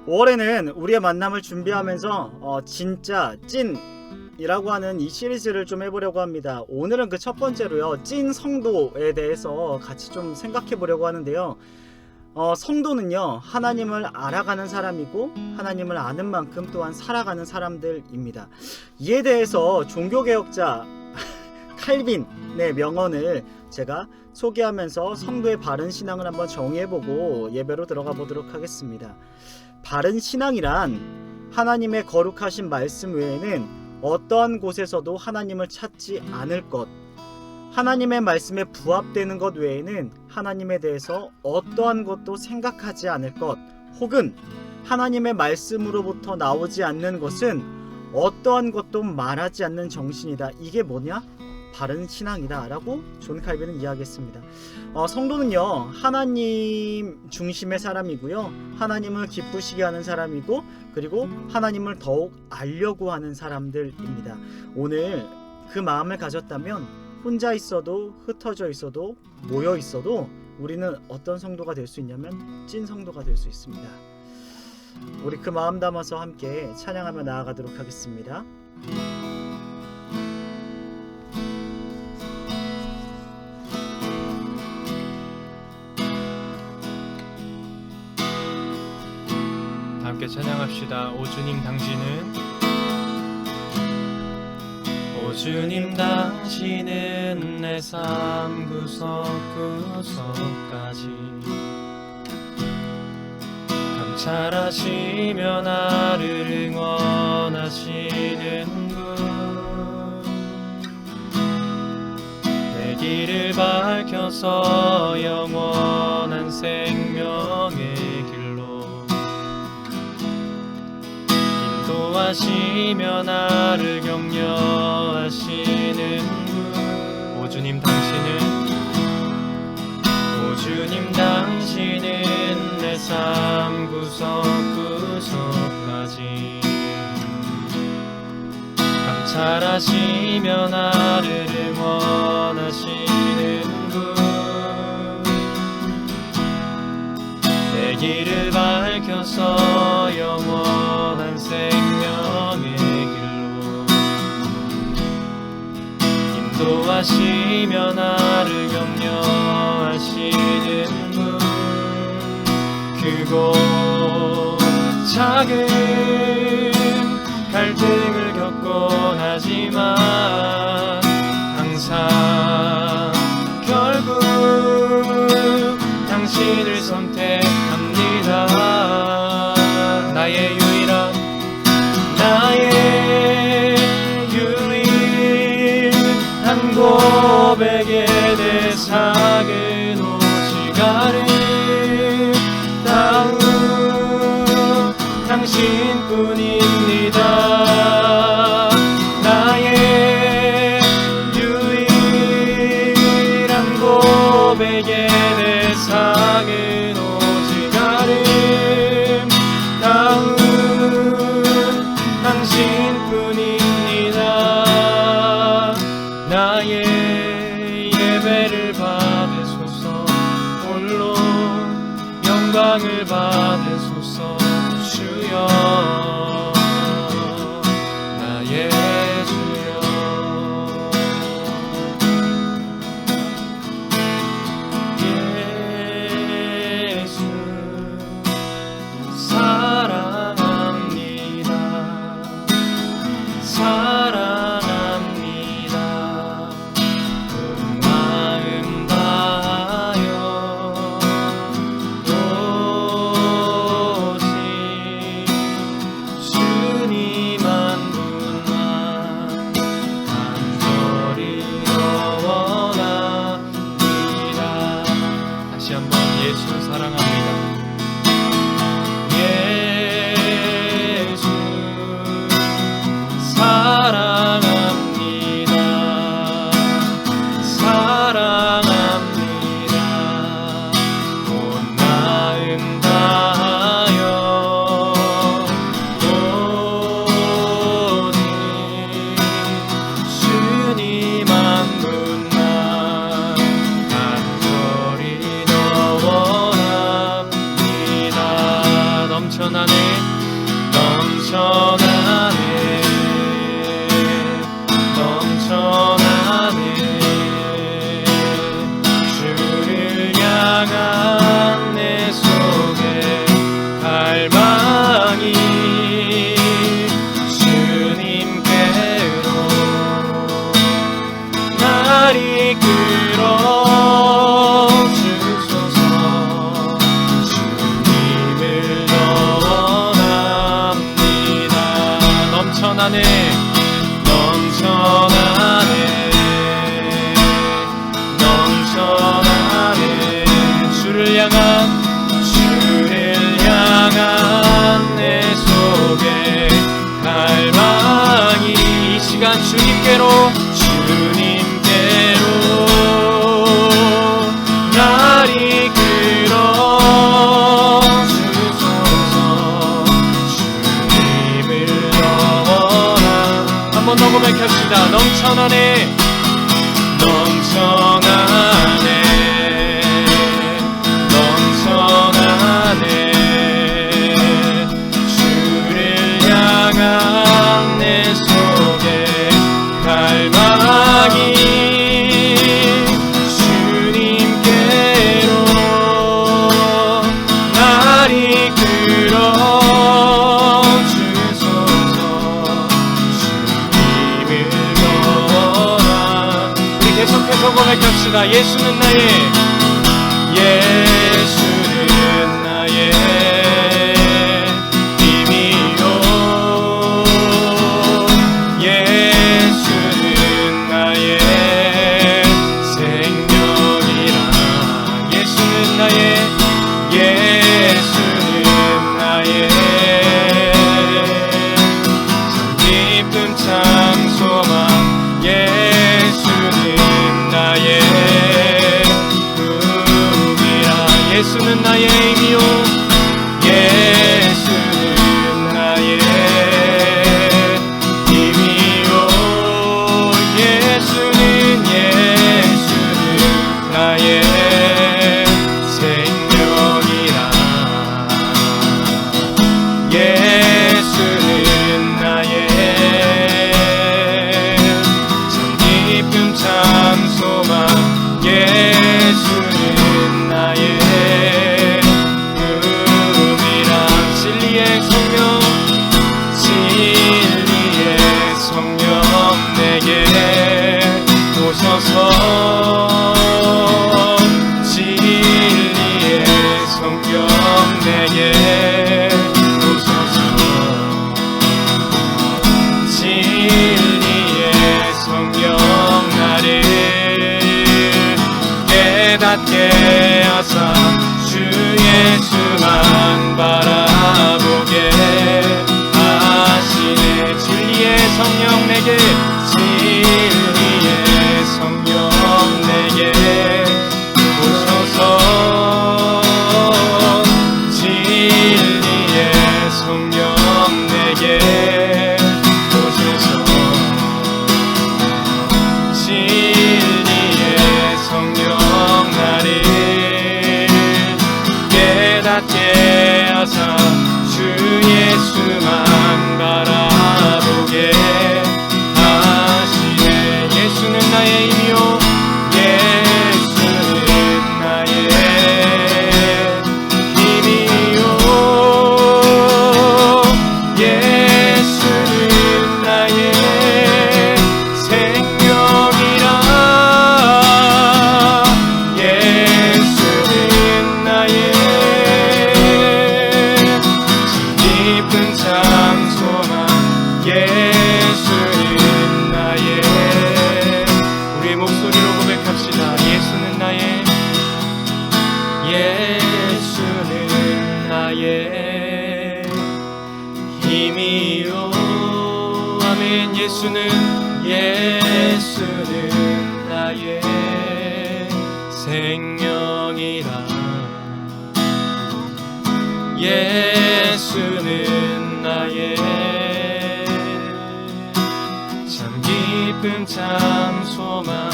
5월에는 우리의 만남을 준비하면서 진짜 찐이라고 하는 이 시리즈를 좀 해보려고 합니다. 오늘은 그 첫 번째로요, 찐 성도에 대해서 같이 좀 생각해 보려고 하는데요. 성도는요, 하나님을 알아가는 사람이고 하나님을 아는 만큼 또한 살아가는 사람들입니다. 이에 대해서 종교개혁자 칼빈의 명언을 제가 소개하면서 성도의 바른 신앙을 한번 정의해보고 예배로 들어가 보도록 하겠습니다. 바른 신앙이란 하나님의 거룩하신 말씀 외에는 어떠한 곳에서도 하나님을 찾지 않을 것, 하나님의 말씀에 부합되는 것 외에는 하나님에 대해서 어떠한 것도 생각하지 않을 것, 혹은 하나님의 말씀으로부터 나오지 않는 것은 어떠한 것도 말하지 않는 정신이다. 이게 뭐냐? 바른 신앙이다 라고 존 칼빈은 이야기했습니다. 성도는요, 하나님 중심의 사람이고요, 하나님을 기쁘시게 하는 사람이고, 그리고 하나님을 더욱 알려고 하는 사람들입니다. 오늘 그 마음을 가졌다면 혼자 있어도, 흩어져 있어도, 모여 있어도 우리는 어떤 성도가 될 수 있냐면 찐 성도가 될 수 있습니다. 우리 그 마음 담아서 함께 찬양하며 나아가도록 하겠습니다. 함께 찬양합시다. 오 주님 당신은 내 삶 구석구석까지 감찰하시며 나를 응원하시는 분, 내 길을 밝혀서 영원한 생명의 길로 인도하시며 나를 격려하시는 분, 오 주님 당신은 내 삶 구석구석까지 감찰하시며 나를 응원하시는 분, 내 길을 밝혀서 영원한 생명의 길로 인도하시며 나를 격려하시는 분, 크고 작은 갈등을 겪곤 하지만 항상 결국 당신을 선택합니다. 나의 유일한 고백에 내 작은 오직 아름다운 당신뿐입니다. 나의 유일한 고백에 내 작은 오직 아름다운 당신뿐입니다. 나의 예배를 받으소서, 홀로 영광을 받으소서. 주여 나의 주여, 예수 사랑합니다. 온 마음 다하여 주님 한 분만 간절히 원합니다. 다시 한번 예수 사랑합니다. 예수 사랑합니다. 온 마음 다하여 오직 주님 한 분만 간절히 더 원합니다. 넘쳐나네 주를 향한 내 속에 갈망이 이 시간 주님께로 날 이끌어 주소서. 주님을 넘어라. 한 번 더 고백합시다. 넘쳐나네 주를 향한 내 속에 갈망이 주님께로 날 이끌어 주소서. 주님을 넘어라. 우리 계속해서 고백합시다. 예수는 나의 힘이요. 예수는 나의 생명이라. 예수는 나의 참 깊은 참 소망. 예수는 나의 예수는 나의 힘이요. 예수는 나의 힘이요. 예수는 나의 생명이라. 예수는 나의 참 깊은 참 소망. 예수는 나의 진리의 성령 내게 오소서. 진리의 성령 나를 깨닫게 하사 주 예수만 바라보게 하시네. 진리의 성령 내게 깨닫게 하사 주 예수만 바라보게 하시네. 예수는 나의 힘이요. 예수는 나의 힘이요. 예수는 나의 생명이라. 예수는 나의 깊은 참 소망. 예수는 나의 우리의 목소리로 고백합시다. 예수는 나의 힘이요. 아멘. 예수는 나의 생명이라. 예수는 나의 참 깊은 참 소망.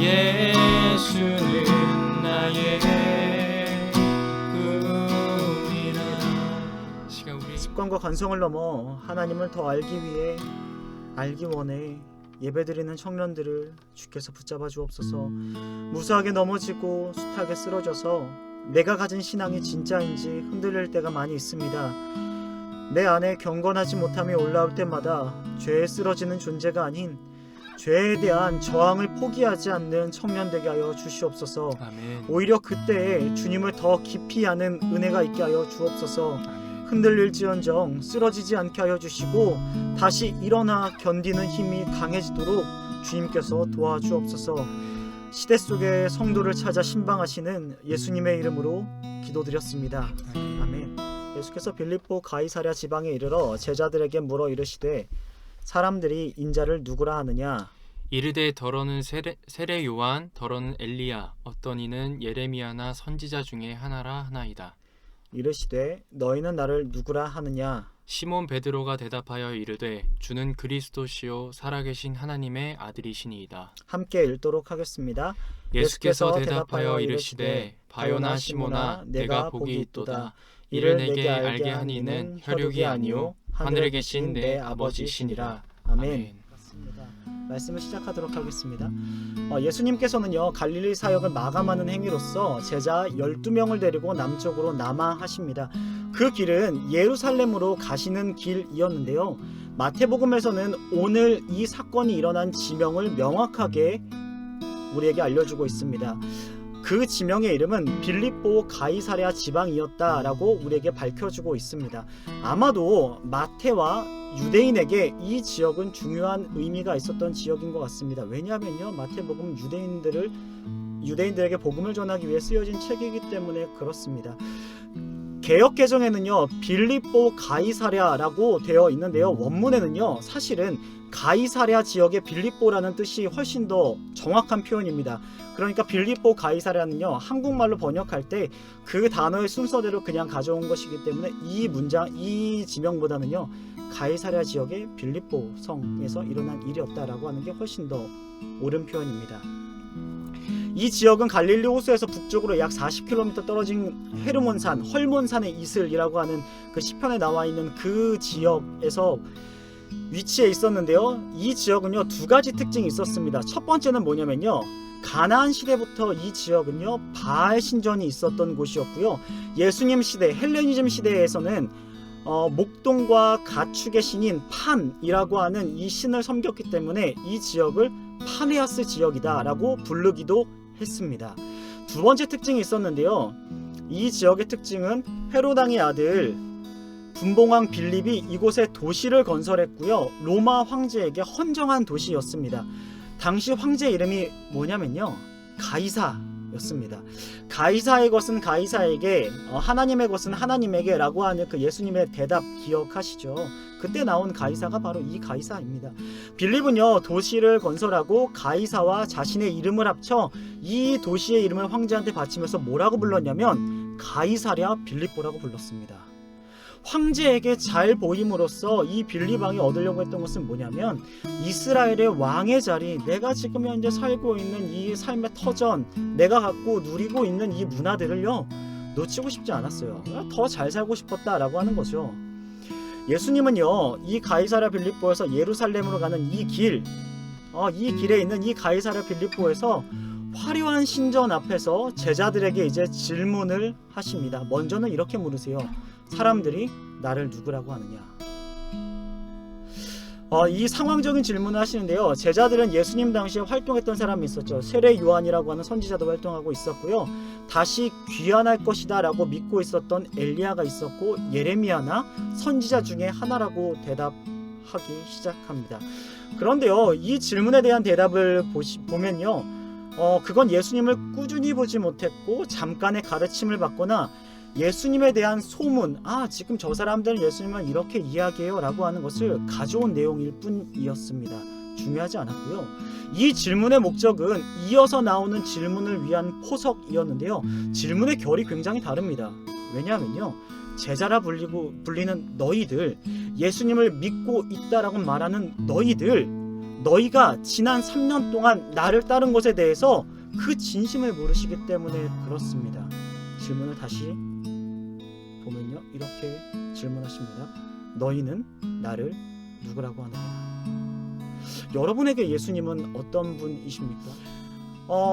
예수는 나의 꿈이라. 시간 우리 습관과 관성을 넘어 하나님을 더 알기 위해 알기 원해 예배드리는 청년들을 주께서 붙잡아 주옵소서. 무수하게 넘어지고 숱하게 쓰러져서 내가 가진 신앙이 진짜인지 흔들릴 때가 많이 있습니다. 내 안에 경건하지 못함이 올라올 때마다 죄에 쓰러지는 존재가 아닌 죄에 대한 저항을 포기하지 않는 청년 되게 하여 주시옵소서. 아멘. 오히려 그때에 주님을 더 깊이 아는 은혜가 있게 하여 주옵소서. 흔들릴지언정 쓰러지지 않게 하여 주시고 다시 일어나 견디는 힘이 강해지도록 주님께서 도와주옵소서. 시대 속의 성도를 찾아 신방하시는 예수님의 이름으로 기도드렸습니다. 아멘. 예수께서 빌립보 가이사랴 지방에 이르러 제자들에게 물어 이르시되 사람들이 인자를 누구라 하느냐? 이르되 더러는 세례 요한, 더러는 엘리야, 어떤 이는 예레미야나 선지자 중에 하나라 하나이다. 이르시되 너희는 나를 누구라 하느냐? 시몬 베드로가 대답하여 이르되 주는 그리스도시요 살아계신 하나님의 아들이시니이다. 함께 읽도록 하겠습니다. 예수께서 대답하여 이르시되 바요나 시몬아 내가 복이 있도다. 이를 내게 알게 한 이는 혈육이 아니요 하늘에 계신 내 아버지시니라. 아멘. 말씀을 시작하도록 하겠습니다. 예수님께서는요 갈릴리 사역을 마감하는 행위로서 제자 12명을 데리고 남쪽으로 남하하십니다. 그 길은 예루살렘으로 가시는 길이었는데요. 마태복음에서는 오늘 이 사건이 일어난 지명을 명확하게 우리에게 알려주고 있습니다. 그 지명의 이름은 빌립보 가이사랴 지방이었다라고 우리에게 밝혀주고 있습니다. 아마도 마태와 유대인에게 이 지역은 중요한 의미가 있었던 지역인 것 같습니다. 왜냐하면요 마태복음 유대인들에게 복음을 전하기 위해 쓰여진 책이기 때문에 그렇습니다. 개역 개정에는요 빌립보 가이사랴라고 되어 있는데요, 원문에는요 사실은 가이사랴 지역의 빌립보라는 뜻이 훨씬 더 정확한 표현입니다. 그러니까 빌립보 가이사랴는요 한국말로 번역할 때 그 단어의 순서대로 그냥 가져온 것이기 때문에 이 지명보다는요 가이사랴 지역의 빌립보 성에서 일어난 일이었다라고 하는 게 훨씬 더 옳은 표현입니다. 이 지역은 갈릴리 호수에서 북쪽으로 약 40km 떨어진 헤르몬산, 헐몬산의 이슬이라고 하는 그 시편에 나와 있는 그 지역에서 위치해 있었는데요. 이 지역은요 두 가지 특징이 있었습니다. 첫 번째는 뭐냐면요, 가나안 시대부터 이 지역은요 바알 신전이 있었던 곳이었고요. 예수님 시대, 헬레니즘 시대에서는 목동과 가축의 신인 판이라고 하는 이 신을 섬겼기 때문에 이 지역을 파네아스 지역이다라고 부르기도 했습니다. 두 번째 특징이 있었는데요. 이 지역의 특징은 헤로당의 아들 분봉왕 빌립이 이곳에 도시를 건설했고요. 로마 황제에게 헌정한 도시였습니다. 당시 황제 이름이 뭐냐면요, 가이사였습니다. 가이사의 것은 가이사에게, 하나님의 것은 하나님에게 라고 하는 그 예수님의 대답 기억하시죠? 그때 나온 가이사가 바로 이 가이사입니다. 빌립은요 도시를 건설하고 가이사와 자신의 이름을 합쳐 이 도시의 이름을 황제한테 바치면서 뭐라고 불렀냐면 가이사랴 빌립보라고 불렀습니다. 황제에게 잘 보임으로써 이 빌립 왕이 얻으려고 했던 것은 뭐냐면 이스라엘의 왕의 자리, 내가 지금 현재 살고 있는 이 삶의 터전, 내가 갖고 누리고 있는 이 문화들을요 놓치고 싶지 않았어요. 더 잘 살고 싶었다라고 하는 거죠. 예수님은요 이 가이사랴 빌립보에서 예루살렘으로 가는 이 길에 있는 이 가이사랴 빌립보에서 화려한 신전 앞에서 제자들에게 이제 질문을 하십니다. 먼저는 이렇게 물으세요. 사람들이 나를 누구라고 하느냐? 이 상황적인 질문을 하시는데요. 제자들은 예수님 당시에 활동했던 사람이 있었죠. 세례 요한이라고 하는 선지자도 활동하고 있었고요. 다시 귀환할 것이다 라고 믿고 있었던 엘리야가 있었고, 예레미야나 선지자 중에 하나라고 대답하기 시작합니다. 그런데요 이 질문에 대한 대답을 보면요 그건 예수님을 꾸준히 보지 못했고 잠깐의 가르침을 받거나 예수님에 대한 소문, 지금 저 사람들은 예수님을 이렇게 이야기해요 라고 하는 것을 가져온 내용일 뿐이었습니다. 중요하지 않았고요. 이 질문의 목적은 이어서 나오는 질문을 위한 포석이었는데요. 질문의 결이 굉장히 다릅니다. 왜냐하면요 제자라 불리는 너희들, 예수님을 믿고 있다라고 말하는 너희가 지난 3년 동안 나를 따른 것에 대해서 그 진심을 모르시기 때문에 그렇습니다. 질문을 다시 보면요 이렇게 질문하십니다. 너희는 나를 누구라고 하느냐? 여러분에게 예수님은 어떤 분이십니까?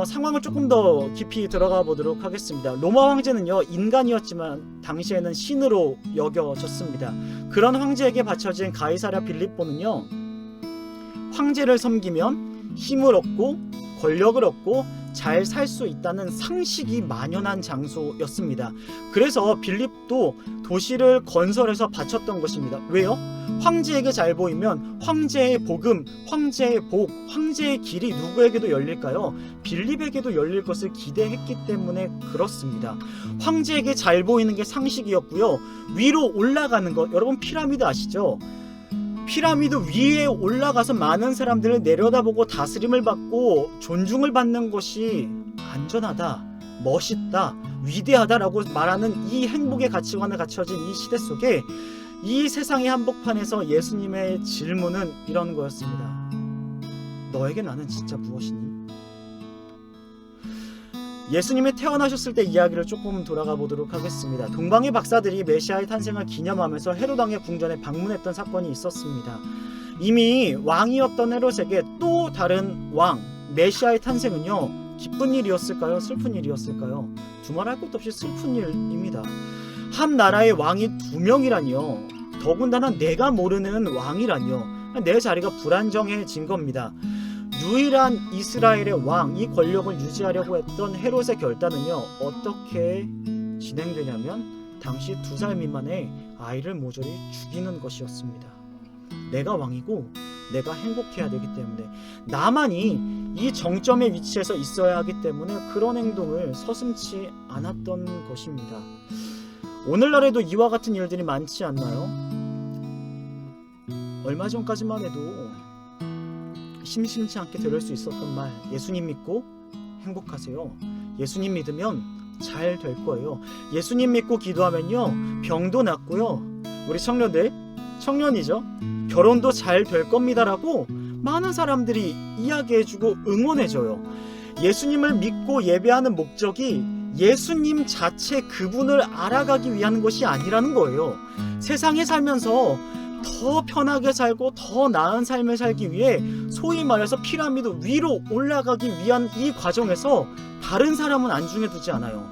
상황을 조금 더 깊이 들어가 보도록 하겠습니다. 로마 황제는요 인간이었지만 당시에는 신으로 여겨졌습니다. 그런 황제에게 바쳐진 가이사랴 빌립보는요 황제를 섬기면 힘을 얻고 권력을 얻고 잘 살 수 있다는 상식이 만연한 장소였습니다. 그래서 빌립도 도시를 건설해서 바쳤던 것입니다. 왜요? 황제에게 잘 보이면 황제의 복음, 황제의 복, 황제의 길이 누구에게도 열릴까요? 빌립에게도 열릴 것을 기대했기 때문에 그렇습니다. 황제에게 잘 보이는 게 상식이었고요. 위로 올라가는 것, 여러분 피라미드 아시죠? 피라미드 위에 올라가서 많은 사람들을 내려다보고 다스림을 받고 존중을 받는 것이 안전하다, 멋있다, 위대하다라고 말하는 이 행복의 가치관을 갖춰진 이 시대 속에 이 세상의 한복판에서 예수님의 질문은 이런 거였습니다. 너에게 나는 진짜 무엇이니? 예수님이 태어나셨을 때 이야기를 조금 돌아가 보도록 하겠습니다. 동방의 박사들이 메시아의 탄생을 기념하면서 헤롯 왕의 궁전에 방문했던 사건이 있었습니다. 이미 왕이었던 헤롯에게 또 다른 왕, 메시아의 탄생은요, 기쁜 일이었을까요? 슬픈 일이었을까요? 두말할 것도 없이 슬픈 일입니다. 한 나라의 왕이 2명이라니요. 더군다나 내가 모르는 왕이라니요. 내 자리가 불안정해진 겁니다. 유일한 이스라엘의 왕, 이 권력을 유지하려고 했던 헤롯의 결단은요, 어떻게 진행되냐면 당시 2살 미만의 아이를 모조리 죽이는 것이었습니다. 내가 왕이고 내가 행복해야 되기 때문에, 나만이 이 정점의 위치에서 있어야 하기 때문에 그런 행동을 서슴지 않았던 것입니다. 오늘날에도 이와 같은 일들이 많지 않나요? 얼마 전까지만 해도 심심치 않게 들을 수 있었던 말, 예수님 믿고 행복하세요. 예수님 믿으면 잘 될 거예요. 예수님 믿고 기도하면요, 병도 낫고요, 우리 청년이죠, 결혼도 잘 될 겁니다라고 많은 사람들이 이야기해주고 응원해줘요. 예수님을 믿고 예배하는 목적이 예수님 자체 그분을 알아가기 위한 것이 아니라는 거예요. 세상에 살면서 더 편하게 살고 더 나은 삶을 살기 위해 소위 말해서 피라미드 위로 올라가기 위한 이 과정에서 다른 사람은 안중에 두지 않아요.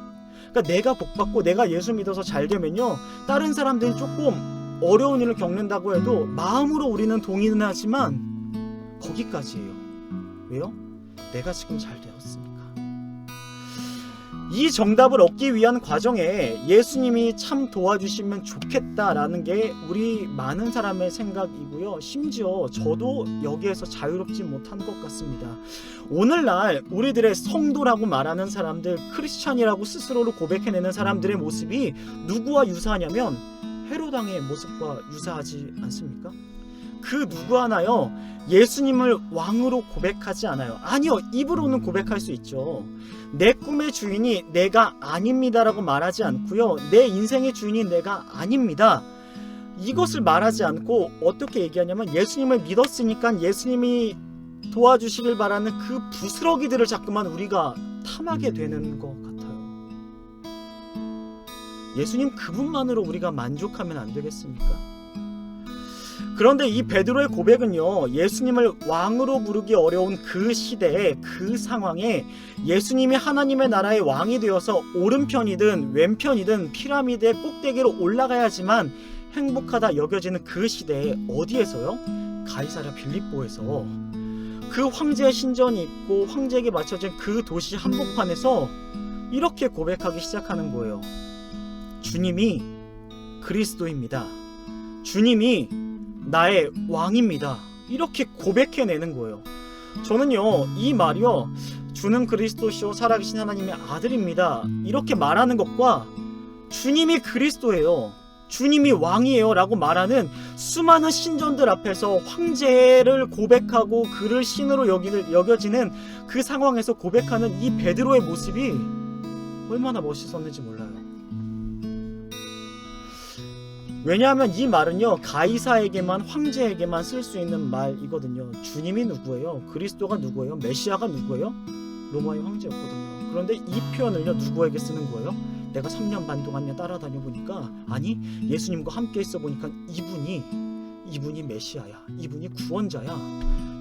그러니까 내가 복받고 내가 예수 믿어서 잘 되면요, 다른 사람들이 조금 어려운 일을 겪는다고 해도 마음으로 우리는 동의는 하지만 거기까지예요. 왜요? 내가 지금 잘 되었으니까. 이 정답을 얻기 위한 과정에 예수님이 참 도와주시면 좋겠다라는 게 우리 많은 사람의 생각이고요. 심지어 저도 여기에서 자유롭지 못한 것 같습니다. 오늘날 우리들의 성도라고 말하는 사람들, 크리스찬이라고 스스로를 고백해내는 사람들의 모습이 누구와 유사하냐면 헤롯왕의 모습과 유사하지 않습니까? 그 누구 하나요, 예수님을 왕으로 고백하지 않아요. 아니요, 입으로는 고백할 수 있죠. 내 꿈의 주인이 내가 아닙니다라고 말하지 않고요, 내 인생의 주인이 내가 아닙니다, 이것을 말하지 않고 어떻게 얘기하냐면 예수님을 믿었으니까 예수님이 도와주시길 바라는 그 부스러기들을 자꾸만 우리가 탐하게 되는 것 같아요. 예수님 그분만으로 우리가 만족하면 안 되겠습니까? 그런데 이 베드로의 고백은요, 예수님을 왕으로 부르기 어려운 그 시대에, 그 상황에 예수님이 하나님의 나라의 왕이 되어서 오른편이든 왼편이든 피라미드의 꼭대기로 올라가야지만 행복하다 여겨지는 그 시대에, 어디에서요? 가이사랴 빌립보에서 그 황제의 신전이 있고 황제에게 맞춰진 그 도시 한복판에서 이렇게 고백하기 시작하는 거예요. 주님이 그리스도입니다. 주님이 나의 왕입니다. 이렇게 고백해내는 거예요. 저는요, 이 말이요, 주는 그리스도시요 살아계신 하나님의 아들입니다, 이렇게 말하는 것과 주님이 그리스도예요, 주님이 왕이에요 라고 말하는 수많은 신전들 앞에서 황제를 고백하고 그를 신으로 여겨지는 그 상황에서 고백하는 이 베드로의 모습이 얼마나 멋있었는지 몰라요. 왜냐하면 이 말은요, 가이사에게만, 황제에게만 쓸 수 있는 말이거든요. 주님이 누구예요? 그리스도가 누구예요? 메시아가 누구예요? 로마의 황제였거든요. 그런데 이 표현을요, 누구에게 쓰는 거예요? 내가 3년 반 동안 따라다녀 보니까, 아니 예수님과 함께 있어 보니까 이분이 메시아야, 이분이 구원자야,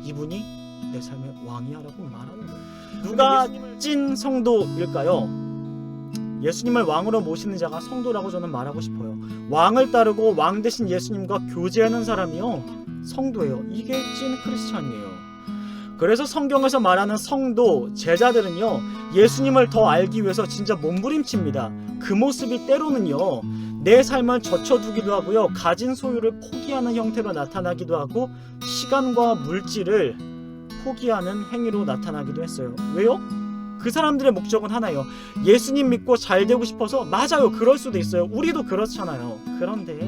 이분이 내 삶의 왕이야 라고 말하는 거예요. 누가 찐 성도일까요? 예수님을 왕으로 모시는 자가 성도라고 저는 말하고 싶어요. 왕을 따르고 왕 대신 예수님과 교제하는 사람이요, 성도예요. 이게 찐 크리스찬이에요. 그래서 성경에서 말하는 성도, 제자들은요, 예수님을 더 알기 위해서 진짜 몸부림칩니다. 그 모습이 때로는요, 내 삶을 젖혀두기도 하고요, 가진 소유를 포기하는 형태로 나타나기도 하고, 시간과 물질을 포기하는 행위로 나타나기도 했어요. 왜요? 그 사람들의 목적은 하나예요. 예수님 믿고 잘 되고 싶어서. 맞아요, 그럴 수도 있어요. 우리도 그렇잖아요. 그런데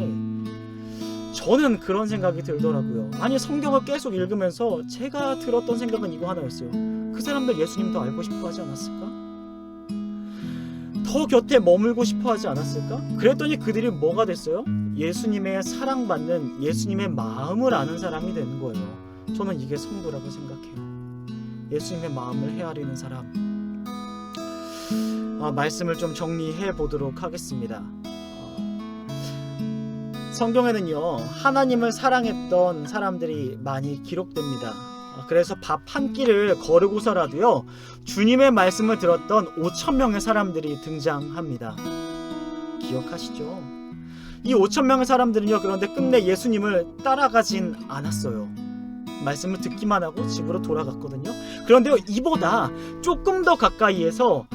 저는 그런 생각이 들더라고요. 아니, 성경을 계속 읽으면서 제가 들었던 생각은 이거 하나였어요. 그 사람들 예수님 더 알고 싶어 하지 않았을까? 더 곁에 머물고 싶어 하지 않았을까? 그랬더니 그들이 뭐가 됐어요? 예수님의 사랑받는, 예수님의 마음을 아는 사람이 되는 거예요. 저는 이게 성도라고 생각해요. 예수님의 마음을 헤아리는 사람. 말씀을 좀 정리해 보도록 하겠습니다. 성경에는요, 하나님을 사랑했던 사람들이 많이 기록됩니다. 그래서 밥 한 끼를 거르고서라도요, 주님의 말씀을 들었던 5,000명의 사람들이 등장합니다. 기억하시죠? 이 5,000명의 사람들은요, 그런데 끝내 예수님을 따라가진 않았어요. 말씀을 듣기만 하고 집으로 돌아갔거든요. 그런데요, 이보다 조금 더 가까이에서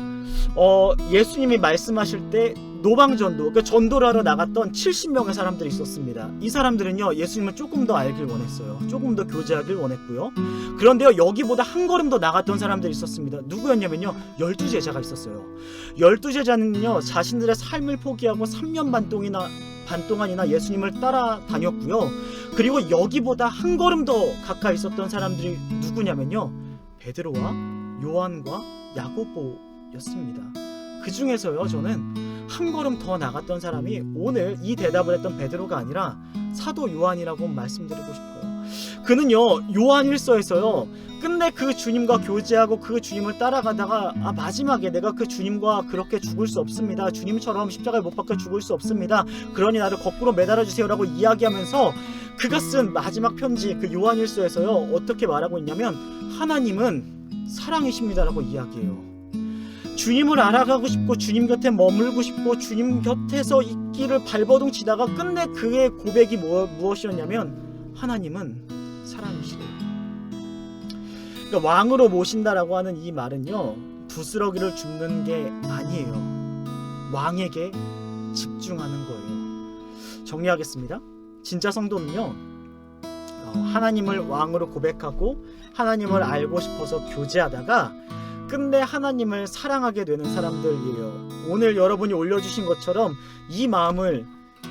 예수님이 말씀하실 때 노방전도, 그러니까 전도를 하러 나갔던 70명의 사람들이 있었습니다. 이 사람들은요, 예수님을 조금 더 알길 원했어요. 조금 더 교제하길 원했고요. 그런데요, 여기보다 한 걸음 더 나갔던 사람들이 있었습니다. 누구였냐면요, 12제자가 있었어요. 12제자는요, 자신들의 삶을 포기하고 3년 반 동안이나 예수님을 따라다녔고요. 그리고 여기보다 한 걸음 더 가까이 있었던 사람들이 누구냐면요, 베드로와 요한과 야고보였습니다. 그 중에서요, 저는 한 걸음 더 나갔던 사람이 오늘 이 대답을 했던 베드로가 아니라 사도 요한이라고 말씀드리고 싶어요. 그는요, 요한일서에서요, 끝내 그 주님과 교제하고 그 주님을 따라가다가 마지막에 내가 그 주님과 그렇게 죽을 수 없습니다. 주님처럼 십자가에 못 박혀 죽을 수 없습니다. 그러니 나를 거꾸로 매달아 주세요라고 이야기하면서 그가 쓴 마지막 편지, 그 요한일서에서요, 어떻게 말하고 있냐면 하나님은 사랑이십니다라고 이야기해요. 주님을 알아가고 싶고 주님 곁에 머물고 싶고 주님 곁에서 있기를 발버둥 치다가 끝내 그의 고백이 무엇이었냐면 하나님은 사랑이시래요. 그러니까 왕으로 모신다라고 하는 이 말은요, 부스러기를 줍는 게 아니에요. 왕에게 집중하는 거예요. 정리하겠습니다. 진짜 성도는요, 하나님을 왕으로 고백하고 하나님을 알고 싶어서 교제하다가 끝내 하나님을 사랑하게 되는 사람들이에요. 오늘 여러분이 올려주신 것처럼 이 마음을,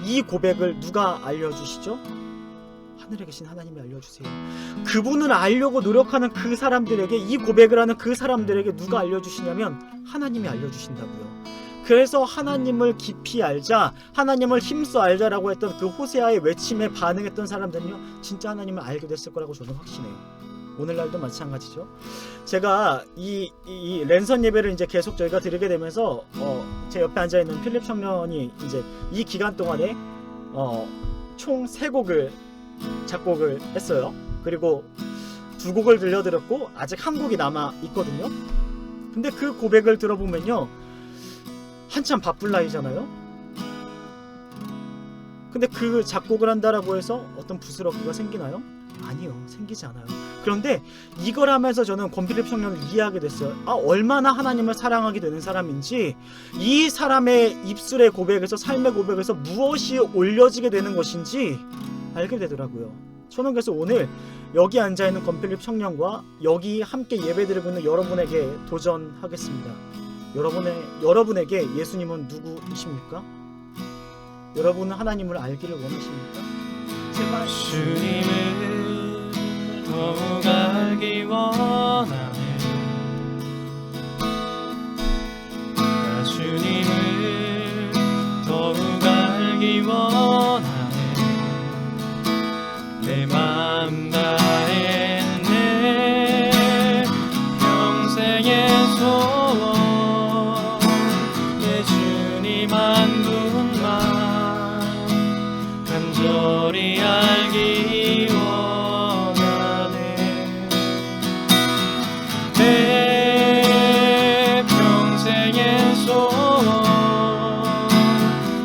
이 고백을 누가 알려주시죠? 하늘에 계신 하나님이 알려주세요. 그분을 알려고 노력하는 그 사람들에게, 이 고백을 하는 그 사람들에게 누가 알려주시냐면 하나님이 알려주신다고요. 그래서 하나님을 깊이 알자, 하나님을 힘써 알자라고 했던 그 호세아의 외침에 반응했던 사람들은요, 진짜 하나님을 알게 됐을 거라고 저는 확신해요. 오늘날도 마찬가지죠. 제가 이 랜선 예배를 이제 계속 저희가 드리게 되면서 제 옆에 앉아 있는 필립 청년이 이제 이 기간 동안에 총 3곡을 작곡을 했어요. 그리고 2곡을 들려드렸고 아직 한 곡이 남아 있거든요. 근데 그 고백을 들어보면요, 한참 바쁠 나이잖아요. 근데 그 작곡을 한다라고 해서 어떤 부스러기가 생기나요? 아니요, 생기지 않아요. 그런데 이걸 하면서 저는 권필립 청년을 이해하게 됐어요. 얼마나 하나님을 사랑하게 되는 사람인지, 이 사람의 입술의 고백에서, 삶의 고백에서 무엇이 올려지게 되는 것인지 알게 되더라고요. 저는 그래서 오늘 여기 앉아있는 권필립 청년과 여기 함께 예배드리고 있는 여러분에게 도전하겠습니다. 여러분에게 예수님은 누구이십니까? 여러분은 하나님을 알기를 원하십니까? 제발 주님을 더욱 알기 원하네. 나 주님을 더욱 알기 원하네. 내 마음 다했네. 평생의 소원, 내 주님 한 분만 간절히 알기 원하네. 내 평생의 소원,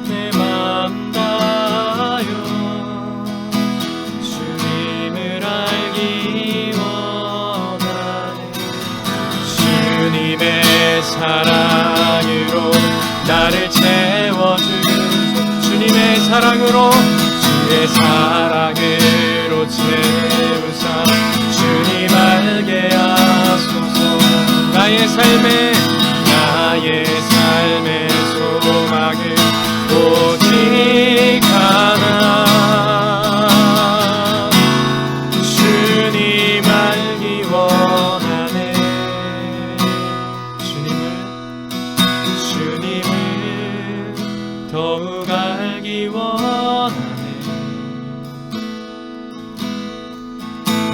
내 맘 다하여 주님을 알기 원하네. 채워주소. 주님의 사랑으로 주의 사랑으로 채우사 주님 알게 하소서. 나의 삶의 소망은 오직 하나, 주님 알기 원하네. 주님을 더욱 알기 원하네.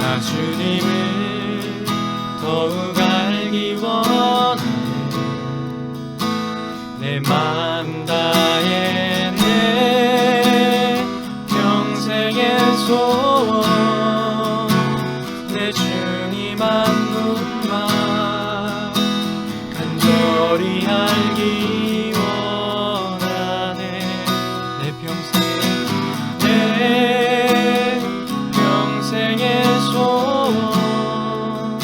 나 주님을 더욱 알기 원하네. 내 마음 다해 내 평생의 소원, 내 주님 한 분만 간절히 알기 원하네. 내 평생의 소원,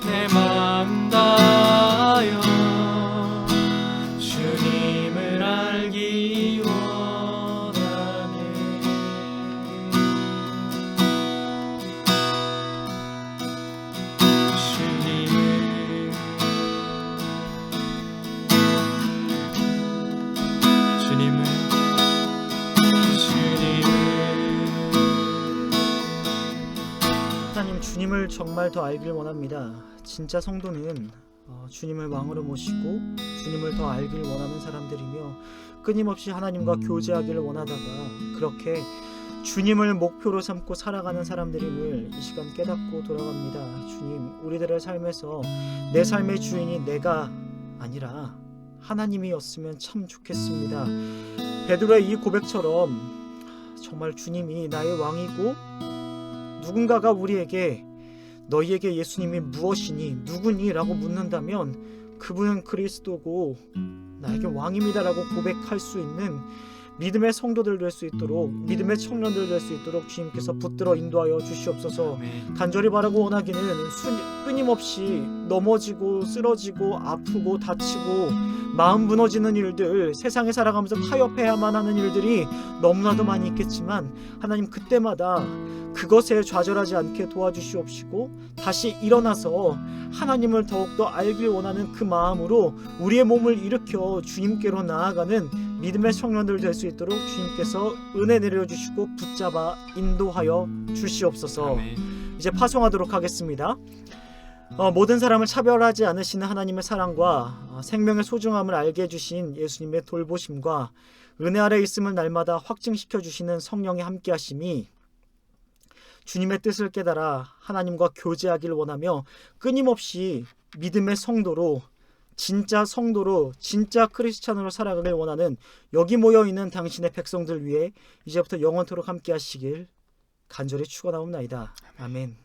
내 마음 다하여 주님을 알기 원하네. 주님을 하나님, 주님을 정말 더 알길 원합니다. 진짜 성도는 주님을 왕으로 모시고 주님을 더 알길 원하는 사람들이며 끊임없이 하나님과 교제하기를 원하다가 그렇게 주님을 목표로 삼고 살아가는 사람들임을 이 시간 깨닫고 돌아갑니다. 주님, 우리들의 삶에서 내 삶의 주인이 내가 아니라 하나님이었으면 참 좋겠습니다. 베드로의 이 고백처럼 정말 주님이 나의 왕이고, 누군가가 우리에게 너희에게 예수님이 무엇이니 누구니? 라고 묻는다면 그분은 그리스도고 나에게 왕입니다 라고 고백할 수 있는 믿음의 성도들 될 수 있도록, 믿음의 청년들 될 수 있도록 주님께서 붙들어 인도하여 주시옵소서. 간절히 바라고 원하기는 끊임없이 넘어지고 쓰러지고 아프고 다치고 마음 무너지는 일들, 세상에 살아가면서 타협해야만 하는 일들이 너무나도 많이 있겠지만 하나님, 그때마다 그것에 좌절하지 않게 도와주시옵시고 다시 일어나서 하나님을 더욱더 알길 원하는 그 마음으로 우리의 몸을 일으켜 주님께로 나아가는 믿음의 청년들 될 수 있도록 주님께서 은혜 내려주시고 붙잡아 인도하여 주시옵소서. 아멘. 이제 파송하도록 하겠습니다. 모든 사람을 차별하지 않으시는 하나님의 사랑과 생명의 소중함을 알게 해주신 예수님의 돌보심과 은혜 아래 있음을 날마다 확증시켜 주시는 성령의 함께하심이 주님의 뜻을 깨달아 하나님과 교제하기를 원하며 끊임없이 믿음의 성도로, 진짜 성도로, 진짜 크리스찬으로 살아가길 원하는 여기 모여있는 당신의 백성들 위해 이제부터 영원토록 함께 하시길 간절히 축원하옵나이다. 아멘.